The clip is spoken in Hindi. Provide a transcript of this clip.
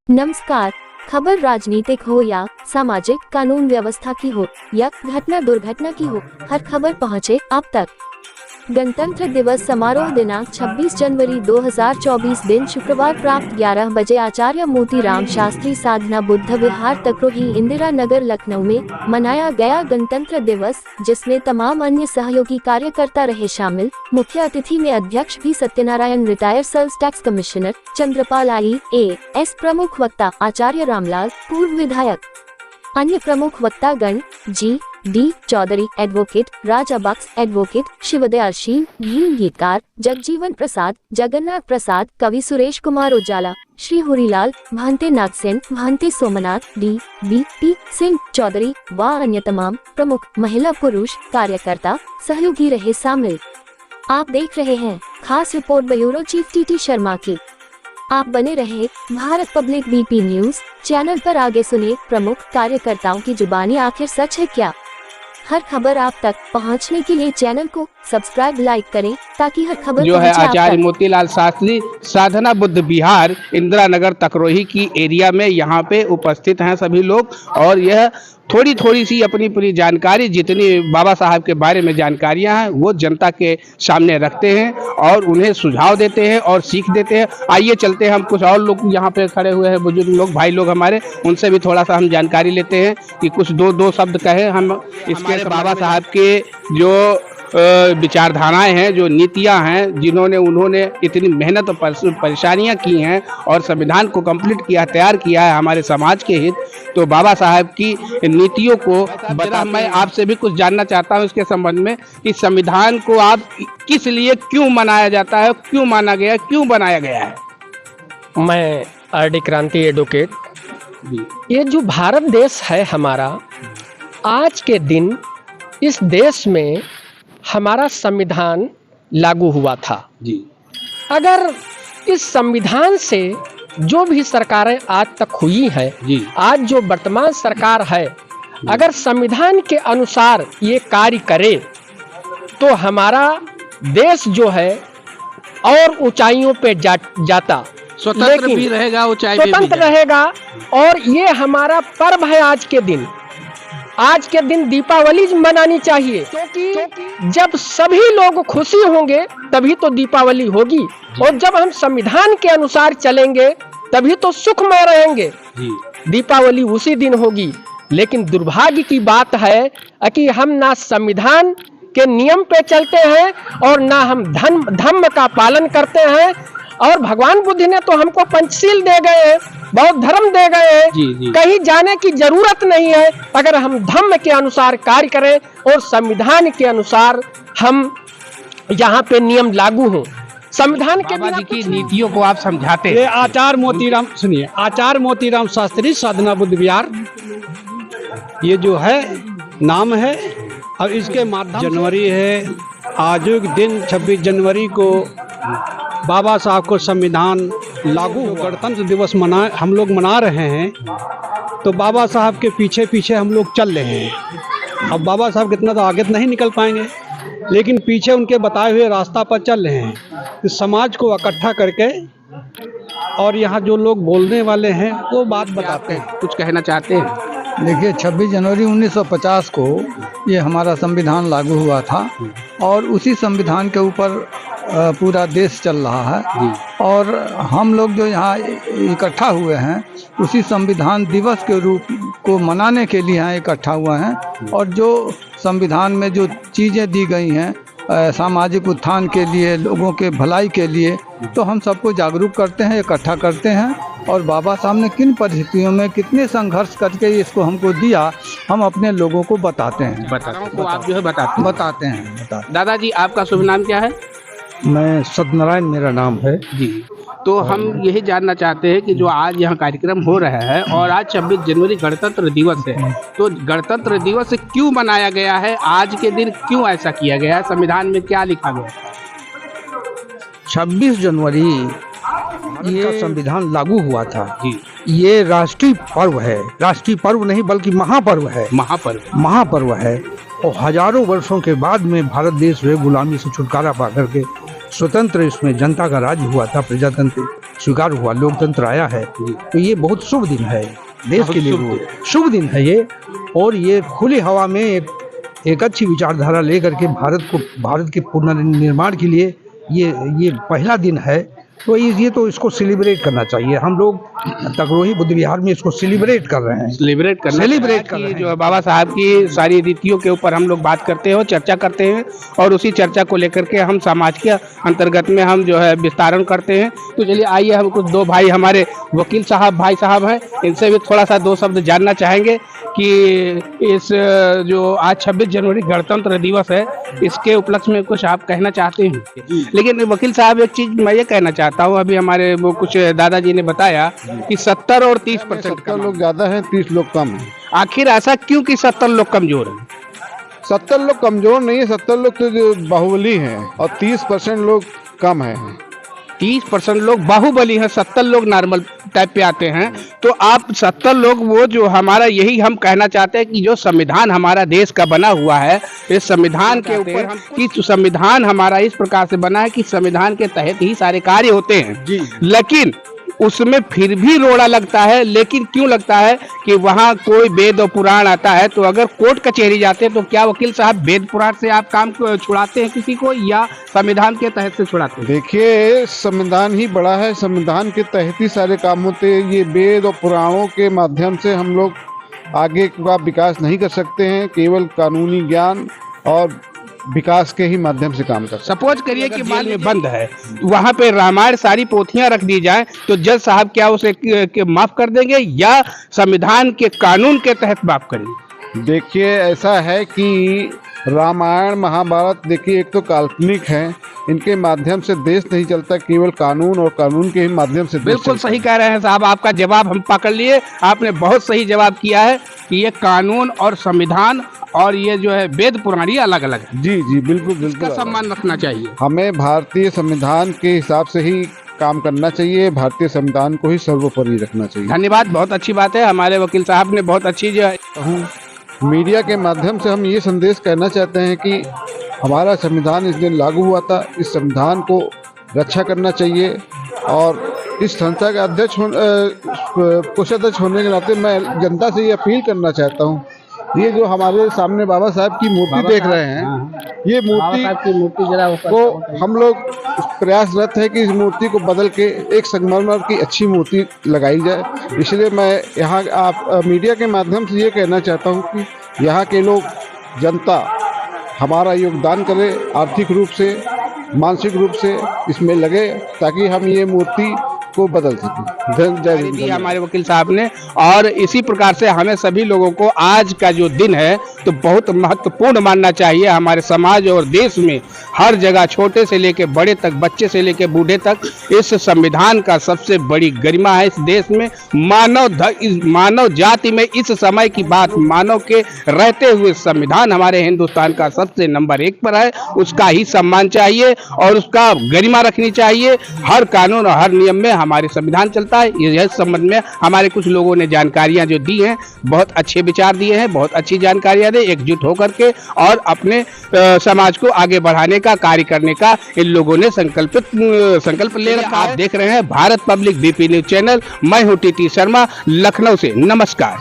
नमस्कार। खबर राजनीतिक हो या सामाजिक, कानून व्यवस्था की हो या घटना दुर्घटना की हो, हर खबर पहुंचे आप तक। गणतंत्र दिवस समारोह दिनांक 26 जनवरी 2024 दिन शुक्रवार प्राप्त 11 बजे आचार्य मोतीराम शास्त्री साधना बुद्ध विहार तकरोही इंदिरा नगर लखनऊ में मनाया गया गणतंत्र दिवस, जिसमें तमाम अन्य सहयोगी कार्यकर्ता रहे शामिल। मुख्य अतिथि में अध्यक्ष भी Satyanarayan, retired sales tax commissioner Chandrapal, IAS प्रमुख वक्ता आचार्य रामलाल, पूर्व विधायक। अन्य प्रमुख वक्तागण GD Chaudhary advocate, Raja Bux advocate, Shivdayal Sheel गीतकार, जगजीवन प्रसाद, जगन्नाथ प्रसाद, कवि सुरेश कुमार उजाला, श्री हुरीलाल, भांते नागसेन, भांते सोमनाथ, DBP सिंह चौधरी व अन्य तमाम प्रमुख महिला पुरुष कार्यकर्ता सहयोगी रहे शामिल। आप देख रहे हैं खास report bureau chief TT Sharma की। आप बने रहे Bharat public BP news channel पर। आगे सुनिए प्रमुख कार्यकर्ताओं की जुबानी, आखिर सच है क्या। हर खबर आप तक पहुंचने के लिए चैनल को सब्सक्राइब, लाइक करें ताकि हर खबर जो है आचार्य मोतीलाल शास्त्री साधना बुद्ध विहार इंदिरा नगर तकरोही की एरिया में यहाँ पे उपस्थित हैं सभी लोग। और यह थोड़ी सी अपनी जानकारी, जितनी बाबा साहब के बारे में जानकारियां हैं वो जनता के सामने रखते हैं और उन्हें सुझाव देते हैं और सीख देते हैं। आइए चलते हैं, हम कुछ और लोग यहाँ पे खड़े हुए हैं, बुजुर्ग लोग, भाई लोग हमारे, उनसे भी थोड़ा सा हम जानकारी लेते हैं कि कुछ दो शब्द कहें हम इसके बाबा साहब के जो विचारधाराएं हैं, जो नीतियां हैं, उन्होंने इतनी मेहनत और परेशानियां की हैं और संविधान को कंप्लीट किया, तैयार किया है हमारे समाज के हित। तो बाबा साहब की नीतियों को बता, मैं आपसे भी कुछ जानना चाहता हूं इसके संबंध में कि संविधान को आप किस लिए, क्यों मनाया जाता है, क्यों माना गया, क्यों बनाया गया है। मैं RD क्रांति एडवोकेट। ये जो भारत देश है हमारा, आज के दिन इस देश में हमारा संविधान लागू हुआ था जी। अगर इस संविधान से जो भी सरकारें आज तक हुई हैं जी, आज जो वर्तमान सरकार है, अगर संविधान के अनुसार ये कार्य करे तो हमारा देश जो है और ऊंचाइयों पे जाता, स्वतंत्र भी रहेगा, ऊंचाई स्वतंत्र रहेगा। और ये हमारा पर्व है आज के दिन दीपावली मनानी चाहिए, क्योंकि जब सभी लोग खुशी होंगे तभी तो दीपावली होगी। और जब हम संविधान के अनुसार चलेंगे तभी तो सुखमय रहेंगे। दीपावली उसी दिन होगी। लेकिन दुर्भाग्य की बात है कि हम ना संविधान के नियम पे चलते हैं और ना हम धर्म का पालन करते हैं। और भगवान बुद्ध ने तो हमको पंचशील दे गए हैं, बौद्ध धर्म दे गए हैं। कहीं जाने की जरूरत नहीं है अगर हम धर्म के अनुसार कार्य करें और संविधान के अनुसार हम यहाँ पे नियम लागू हों। संविधान के बाबा जी की नीतियों को आप समझाते हैं। ये आचार्य मोतीराम, सुनिए, आचार्य मोतीराम शास्त्री साधना बुद्ध विहार, ये जो है नाम है। और इसके माध्यम जनवरी है, आज के दिन 26 जनवरी को बाबा साहब को संविधान लागू, गणतंत्र दिवस हम लोग मना रहे हैं। तो बाबा साहब के पीछे हम लोग चल रहे हैं। अब बाबा साहब कितना तो आगे नहीं निकल पाएंगे, लेकिन पीछे उनके बताए हुए रास्ता पर चल रहे हैं। इस समाज को इकट्ठा करके और यहाँ जो लोग बोलने वाले हैं वो बात बताते हैं। कुछ कहना चाहते हैं? देखिए, 26 जनवरी 1950 को ये हमारा संविधान लागू हुआ था और उसी संविधान के ऊपर पूरा देश चल रहा है। और हम लोग जो यहाँ इकट्ठा हुए हैं उसी संविधान दिवस के रूप को मनाने के लिए यहाँ इकट्ठा हुए हैं। और जो संविधान में जो चीज़ें दी गई हैं सामाजिक उत्थान के लिए, लोगों के भलाई के लिए, तो हम सबको जागरूक करते हैं, इकट्ठा करते हैं। और बाबा साहब ने किन परिस्थितियों में कितने संघर्ष करके इसको हमको दिया, हम अपने लोगों को बताते हैं। आप जो है बताते हैं। दादाजी, आपका शुभ नाम क्या है? मैं सत्यनारायण मेरा नाम है जी। तो हम यही जानना चाहते हैं कि जो आज यहाँ कार्यक्रम हो रहा है और आज 26 जनवरी गणतंत्र दिवस है, तो गणतंत्र दिवस क्यों मनाया गया है, आज के दिन क्यों ऐसा किया गया है, संविधान में क्या लिखा गया? 26 जनवरी ये संविधान लागू हुआ था जी। ये राष्ट्रीय पर्व है, राष्ट्रीय पर्व नहीं बल्कि महापर्व है। महापर्व है। और हजारों वर्षों के बाद में भारत देश वे गुलामी से छुटकारा पा करके स्वतंत्र इसमें जनता का राज हुआ था, प्रजातंत्र स्वीकार हुआ, लोकतंत्र आया है। तो ये बहुत शुभ दिन है देश के लिए, वो शुभ दिन है ये। और ये खुली हवा में एक अच्छी विचारधारा लेकर के भारत के पुनर्निर्माण के लिए ये पहला दिन है। तो ये तो इसको सेलिब्रेट करना चाहिए। हम लोग तकरोही बुद्ध विहार में इसको सेलिब्रेट कर रहे हैं, सेलिब्रेट कर रहे हैं। जो बाबा साहब की सारी रीतियों के ऊपर हम लोग बात करते हैं, चर्चा करते हैं, और उसी चर्चा को लेकर के हम समाज के अंतर्गत में हम जो है विस्तारण करते हैं। तो चलिए आइए, हम कुछ दो भाई हमारे वकील साहब भाई साहब हैं, इनसे भी थोड़ा सा दो शब्द जानना चाहेंगे कि इस जो आज 26 जनवरी गणतंत्र दिवस है, इसके उपलक्ष्य में कुछ आप कहना चाहते हैं। लेकिन वकील साहब एक चीज मैं ये कहना चाहता हूँ, अभी हमारे वो कुछ दादाजी ने बताया कि 70 और 30% लोग ज्यादा हैं, 30 लोग कम हैं। आखिर ऐसा क्यों कि 70 लोग कमजोर हैं? 70 लोग कमजोर नहीं है, 70 लोग तो जो बाहुबली हैं और 30% लोग कम हैं। 30% लोग बाहुबली हैं, 70 लोग नॉर्मल टाइप पे आते हैं। तो आप 70 लोग वो जो हमारा, यही हम कहना चाहते हैं कि जो संविधान हमारा देश का बना हुआ है, इस संविधान के ऊपर कि संविधान हमारा इस प्रकार से बना है कि संविधान के तहत ही सारे कार्य होते हैं जी। लेकिन उसमें फिर भी रोड़ा लगता है। लेकिन क्यों लगता है कि वहाँ कोई वेद और पुराण आता है, तो अगर कोर्ट कचहरी जाते हैं तो क्या वकील साहब वेद पुराण से आप काम छुड़ाते हैं किसी को, या संविधान के तहत से छुड़ाते हैं? देखिए, संविधान ही बड़ा है, संविधान के तहत ही सारे काम होते हैं। ये वेद और पुराणों के माध्यम से हम लोग आगे का विकास नहीं कर सकते हैं। केवल कानूनी ज्ञान और विकास के ही माध्यम से काम कर। सपोज करिए कि जेल में बंद है, वहाँ पे रामायण सारी पोथियां रख दी जाए, तो जज साहब क्या उसे माफ कर देंगे या संविधान के कानून के तहत माफ करेंगे? देखिए, ऐसा है कि रामायण महाभारत देखिए एक तो काल्पनिक है, इनके माध्यम से देश नहीं चलता, केवल कानून और कानून के ही माध्यम से। बिल्कुल सही कह रहे हैं साहब, आपका जवाब हम पकड़ लिए, आपने बहुत सही जवाब किया है कि ये कानून और संविधान और ये जो है वेद पुराण अलग अलग है। जी जी, बिल्कुल बिल्कुल, इसका सम्मान रखना चाहिए। हमें भारतीय संविधान के हिसाब से ही काम करना चाहिए, भारतीय संविधान को ही सर्वोपरि रखना चाहिए। धन्यवाद, बहुत अच्छी बात है। हमारे वकील साहब ने बहुत अच्छी जो है, मीडिया के माध्यम से हम ये संदेश कहना चाहते हैं कि हमारा संविधान इस दिन लागू हुआ था, इस संविधान को रक्षा करना चाहिए। और इस संस्था के अध्यक्ष कोषाध्यक्ष होने के नाते मैं जनता से ये अपील करना चाहता हूँ, ये जो हमारे सामने बाबा साहब की मूर्ति देख रहे हैं, ये मूर्ति को हम लोग प्रयासरत है कि इस मूर्ति को बदल के एक संगमरमर की अच्छी मूर्ति लगाई जाए। इसलिए मैं यहाँ आप मीडिया के माध्यम से ये कहना चाहता हूँ कि यहाँ के लोग, जनता हमारा योगदान करे, आर्थिक रूप से, मानसिक रूप से इसमें लगे, ताकि हम ये मूर्ति को बदल सकें। हमारे वकील साहब ने, और इसी प्रकार से हमें सभी लोगों को आज का जो दिन है तो बहुत महत्वपूर्ण मानना चाहिए। हमारे समाज और देश में हर जगह, छोटे से लेके बड़े तक, बच्चे से लेके बूढ़े तक, इस संविधान का सबसे बड़ी गरिमा है इस देश में। मानव जाति में इस समय की बात, मानव के रहते हुए संविधान हमारे हिंदुस्तान का सबसे नंबर 1 पर है। उसका ही सम्मान चाहिए और उसका गरिमा रखनी चाहिए। हर कानून और हर नियम में हमारे संविधान चलता है। इस संबंध में हमारे कुछ लोगों ने जानकारियां जो दी हैं, बहुत अच्छे विचार दिए हैं, बहुत अच्छी जानकारियां दे, एकजुट होकर के और अपने समाज को आगे बढ़ाने का कार्य करने का इन लोगों ने संकल्प ले रखा है। आप देख रहे हैं Bharat public BP news channel. मैं हूं टीटी शर्मा, लखनऊ से। नमस्कार।